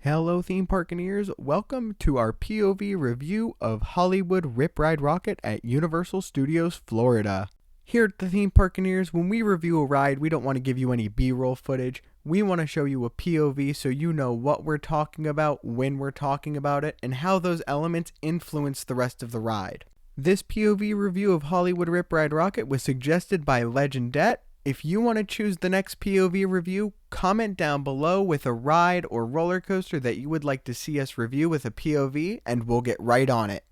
Hello theme parkineers, welcome to our POV review of Hollywood Rip Ride Rockit at Universal Studios Florida. Here at the theme parkineers, when we review a ride, we don't want to give you any B-roll footage. We want to show you a POV so you know what we're talking about, when we're talking about it, and how those elements influence the rest of the ride. This POV review of Hollywood Rip Ride Rockit was suggested by Legendette. If you want to choose the next POV review, comment down below with a ride or roller coaster that you would like to see us review with a POV, and we'll get right on it.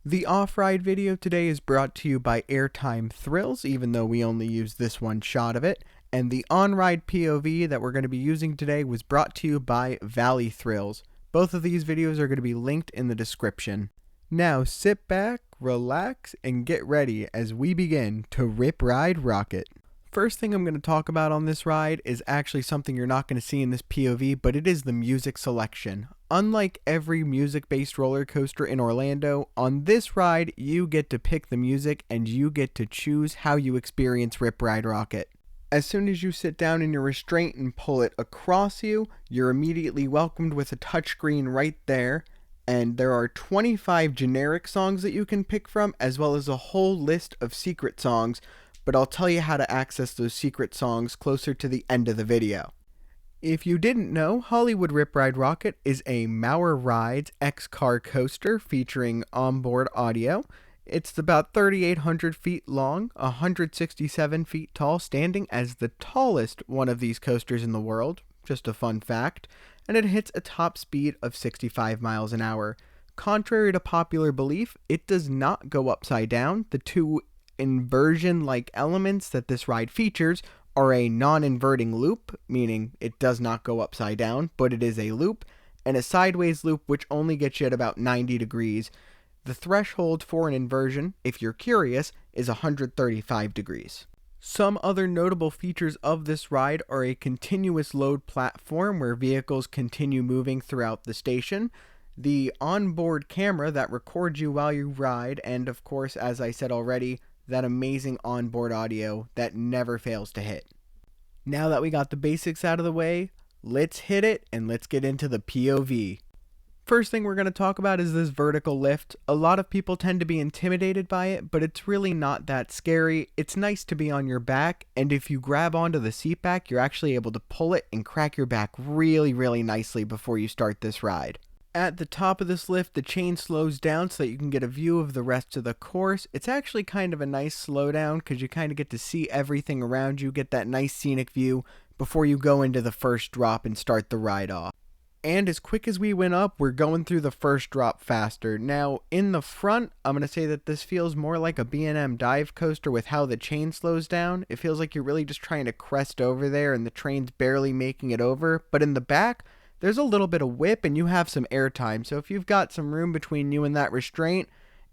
The off-ride video today is brought to you by Airtime Thrills, even though we only used this one shot of it, and the on-ride POV that we're going to be using today was brought to you by Valley Thrills. Both of these videos are going to be linked in the description. Now sit back, relax, and get ready as we begin to Rip Ride Rockit. First thing I'm going to talk about on this ride is actually something you're not going to see in this POV, but it is the music selection. Unlike every music-based roller coaster in Orlando, on this ride you get to pick the music and you get to choose how you experience Rip Ride Rockit. As soon as you sit down in your restraint and pull it across you, you're immediately welcomed with a touchscreen right there, and there are 25 generic songs that you can pick from, as well as a whole list of secret songs, but I'll tell you how to access those secret songs closer to the end of the video. If you didn't know, Hollywood Rip Ride Rockit is a Maurer X-Car coaster featuring onboard audio. It's about 3,800 feet long, 167 feet tall, standing as the tallest one of these coasters in the world, just a fun fact, and it hits a top speed of 65 miles an hour. Contrary to popular belief, it does not go upside down. The two inversion-like elements that this ride features are a non-inverting loop, meaning it does not go upside down, but it is a loop, and a sideways loop which only gets you at about 90 degrees. The threshold for an inversion, if you're curious, is 135 degrees. Some other notable features of this ride are a continuous load platform where vehicles continue moving throughout the station, the onboard camera that records you while you ride, and of course, as I said already, that amazing onboard audio that never fails to hit. Now that we got the basics out of the way, let's hit it and let's get into the POV. First thing we're going to talk about is this vertical lift. A lot of people tend to be intimidated by it, but it's really not that scary. It's nice to be on your back, and if you grab onto the seat back, you're actually able to pull it and crack your back really nicely before you start this ride. At the top of this lift, the chain slows down so that you can get a view of the rest of the course. It's actually kind of a nice slowdown because you kind of get to see everything around you, get that nice scenic view before you go into the first drop and start the ride off. And as quick as we went up, we're going through the first drop faster. Now, in the front, I'm going to say that this feels more like a B&M dive coaster with how the chain slows down. It feels like you're really just trying to crest over there and the train's barely making it over. But in the back, there's a little bit of whip and you have some airtime. So if you've got some room between you and that restraint,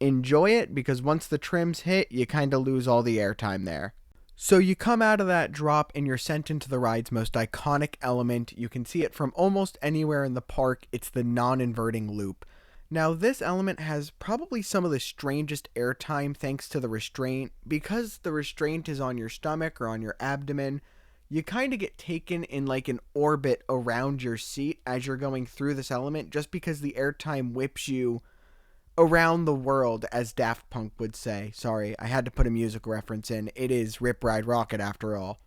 enjoy it, because once the trims hit, you kind of lose all the airtime there. So you come out of that drop and you're sent into the ride's most iconic element. You can see it from almost anywhere in the park. It's the non-inverting loop. Now this element has probably some of the strangest airtime thanks to the restraint. Because the restraint is on your stomach or on your abdomen, you kind of get taken in like an orbit around your seat as you're going through this element, just because the airtime whips you around the world, as Daft Punk would say. Sorry, I had to put a music reference in. It is Rip Ride Rockit after all.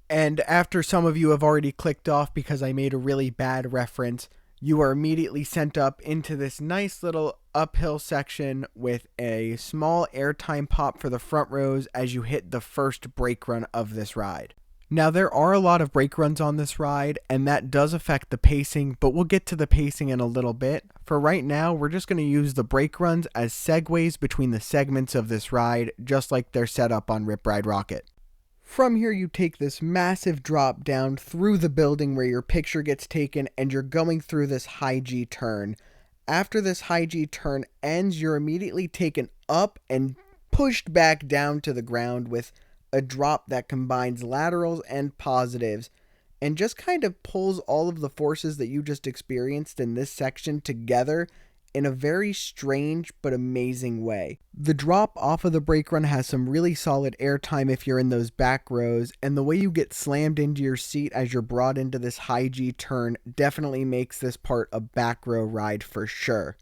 And after some of you have already clicked off because I made a really bad reference, you are immediately sent up into this nice little uphill section with a small airtime pop for the front rows as you hit the first brake run of this ride. Now, there are a lot of brake runs on this ride, and that does affect the pacing, but we'll get to the pacing in a little bit. For right now, we're just going to use the brake runs as segues between the segments of this ride, just like they're set up on Rip Ride Rockit. From here, you take this massive drop down through the building where your picture gets taken, and you're going through this high G turn. After this high G turn ends, you're immediately taken up and pushed back down to the ground with a drop that combines laterals and positives and just kind of pulls all of the forces that you just experienced in this section together in a very strange but amazing way. The drop off of the brake run has some really solid airtime if you're in those back rows, and the way you get slammed into your seat as you're brought into this high G turn definitely makes this part a back row ride for sure.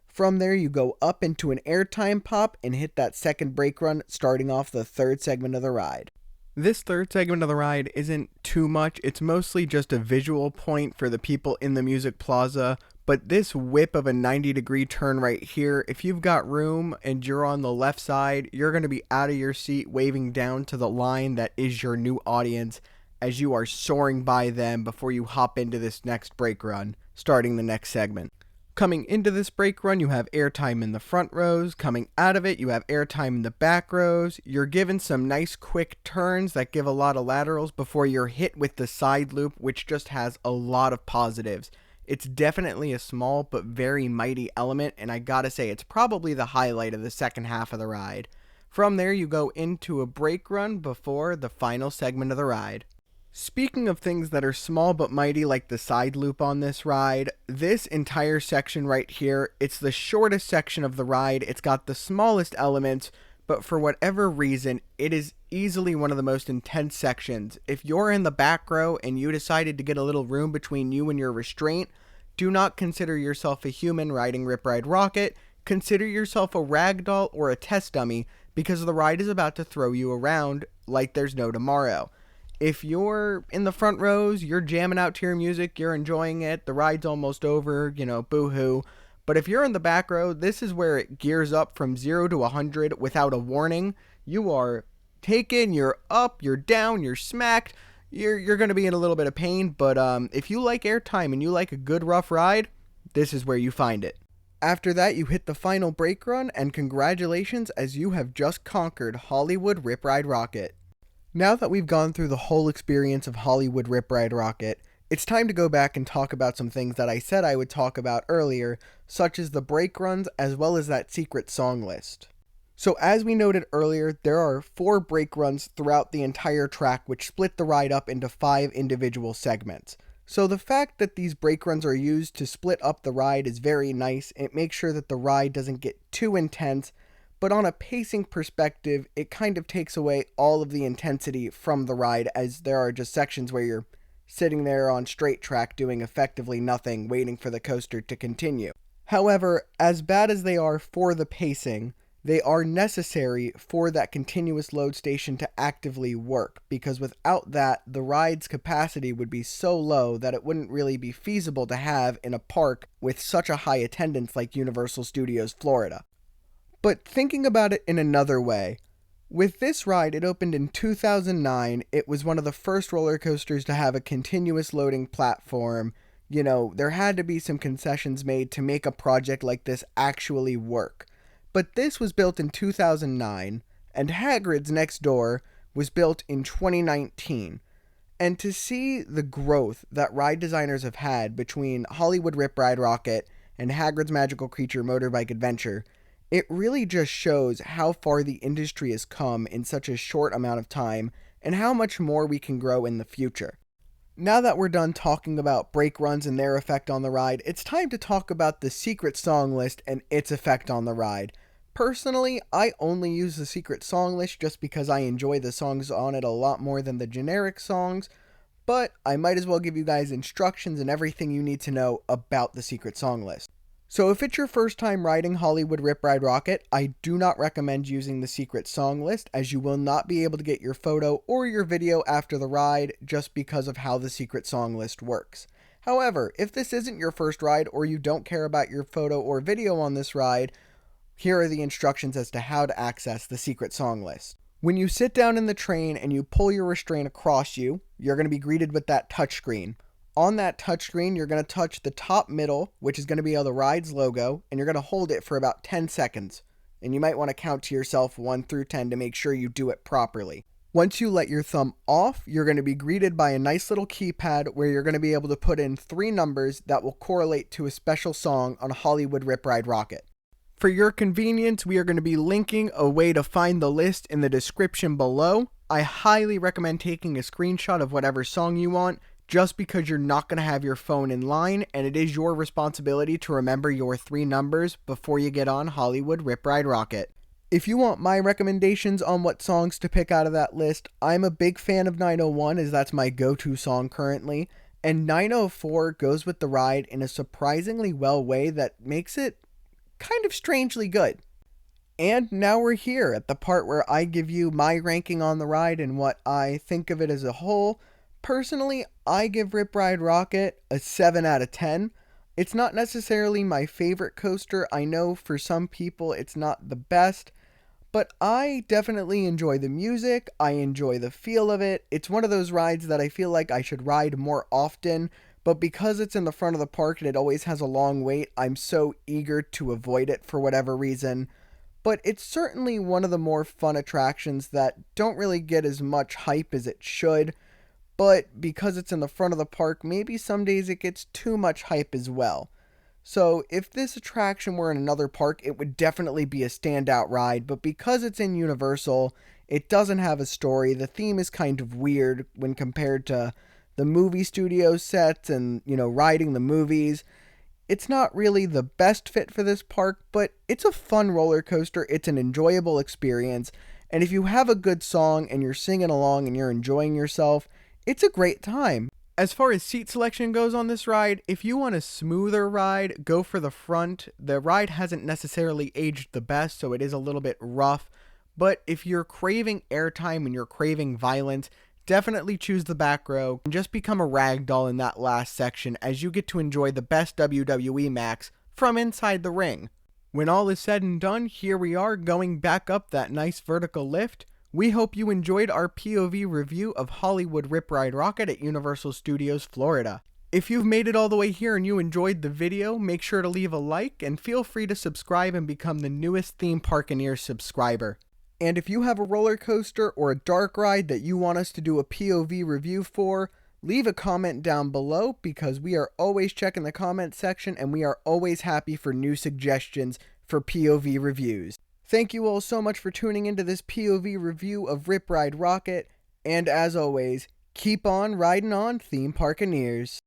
From there, you go up into an airtime pop and hit that second brake run, starting off the third segment of the ride. This third segment of the ride isn't too much, it's mostly just a visual point for the people in the music plaza, but this whip of a 90-degree turn right here, if you've got room and you're on the left side, you're going to be out of your seat waving down to the line that is your new audience as you are soaring by them before you hop into this next brake run, starting the next segment. Coming into this brake run, you have airtime in the front rows. Coming out of it, you have airtime in the back rows. You're given some nice quick turns that give a lot of laterals before you're hit with the side loop, which just has a lot of positives. It's definitely a small but very mighty element, and I gotta say, it's probably the highlight of the second half of the ride. From there, you go into a brake run before the final segment of the ride. Speaking of things that are small but mighty like the side loop on this ride, this entire section right here, it's the shortest section of the ride, it's got the smallest elements, but for whatever reason, it is easily one of the most intense sections. If you're in the back row and you decided to get a little room between you and your restraint, do not consider yourself a human riding Rip Ride RockIt, consider yourself a ragdoll or a test dummy because the ride is about to throw you around like there's no tomorrow. If you're in the front rows, you're jamming out to your music, you're enjoying it, the ride's almost over, boo-hoo. But if you're in the back row, this is where it gears up from 0 to 100 without a warning. You are taken, you're up, you're down, you're smacked. You're going to be in a little bit of pain, but if you like airtime and you like a good rough ride, this is where you find it. After that, you hit the final brake run, and congratulations as you have just conquered Hollywood Rip Ride RockIt. Now that we've gone through the whole experience of Hollywood Rip Ride RockIt, it's time to go back and talk about some things that I said I would talk about earlier, such as the brake runs as well as that secret song list. So as we noted earlier, there are 4 brake runs throughout the entire track which split the ride up into 5 individual segments. So the fact that these brake runs are used to split up the ride is very nice. It makes sure that the ride doesn't get too intense, but on a pacing perspective, it kind of takes away all of the intensity from the ride, as there are just sections where you're sitting there on straight track doing effectively nothing, waiting for the coaster to continue. However, as bad as they are for the pacing, they are necessary for that continuous load station to actively work, because without that, the ride's capacity would be so low that it wouldn't really be feasible to have in a park with such a high attendance like Universal Studios Florida. But thinking about it in another way, with this ride, it opened in 2009. It was one of the first roller coasters to have a continuous loading platform. There had to be some concessions made to make a project like this actually work. But this was built in 2009, and Hagrid's next door was built in 2019. And to see the growth that ride designers have had between Hollywood Rip Ride RockIt and Hagrid's Magical Creature Motorbike Adventure, it really just shows how far the industry has come in such a short amount of time and how much more we can grow in the future. Now that we're done talking about brake runs and their effect on the ride, it's time to talk about the secret song list and its effect on the ride. Personally, I only use the secret song list just because I enjoy the songs on it a lot more than the generic songs, but I might as well give you guys instructions and everything you need to know about the secret song list. So if it's your first time riding Hollywood Rip Ride RockIt, I do not recommend using the secret song list, as you will not be able to get your photo or your video after the ride just because of how the secret song list works. However, if this isn't your first ride or you don't care about your photo or video on this ride, here are the instructions as to how to access the secret song list. When you sit down in the train and you pull your restraint across you, you're going to be greeted with that touchscreen. On that touchscreen, you're going to touch the top middle, which is going to be the ride's logo, and you're going to hold it for about 10 seconds. And you might want to count to yourself 1 through 10 to make sure you do it properly. Once you let your thumb off, you're going to be greeted by a nice little keypad where you're going to be able to put in 3 numbers that will correlate to a special song on Hollywood Rip Ride RockIt. For your convenience, we are going to be linking a way to find the list in the description below. I highly recommend taking a screenshot of whatever song you want. just because you're not going to have your phone in line, and it is your responsibility to remember your 3 numbers before you get on Hollywood Rip Ride Rockit. If you want my recommendations on what songs to pick out of that list, I'm a big fan of 901, as that's my go-to song currently, and 904 goes with the ride in a surprisingly well way that makes it kind of strangely good. And now we're here at the part where I give you my ranking on the ride and what I think of it as a whole. Personally, I give Rip Ride Rockit a 7 out of 10. It's not necessarily my favorite coaster. I know for some people it's not the best, but I definitely enjoy the music. I enjoy the feel of it. It's one of those rides that I feel like I should ride more often, but because it's in the front of the park and it always has a long wait, I'm so eager to avoid it for whatever reason. But it's certainly one of the more fun attractions that don't really get as much hype as it should. But because it's in the front of the park, maybe some days it gets too much hype as well. So if this attraction were in another park, it would definitely be a standout ride. But because it's in Universal, it doesn't have a story. The theme is kind of weird when compared to the movie studio sets and, riding the movies. It's not really the best fit for this park, but it's a fun roller coaster. It's an enjoyable experience. And if you have a good song and you're singing along and you're enjoying yourself, it's a great time. As far as seat selection goes on this ride, if you want a smoother ride, go for the front. The ride hasn't necessarily aged the best, so it is a little bit rough. But if you're craving airtime and you're craving violence, definitely choose the back row and just become a ragdoll in that last section as you get to enjoy the best WWE Max from inside the ring. When all is said and done, here we are going back up that nice vertical lift. We hope you enjoyed our POV review of Hollywood Rip Ride Rockit at Universal Studios Florida. If you've made it all the way here and you enjoyed the video, make sure to leave a like and feel free to subscribe and become the newest Theme Parkaneer subscriber. And if you have a roller coaster or a dark ride that you want us to do a POV review for, leave a comment down below because we are always checking the comment section and we are always happy for new suggestions for POV reviews. Thank you all so much for tuning into this POV review of Rip Ride Rockit, and as always, keep on riding on, Theme Parkaneers.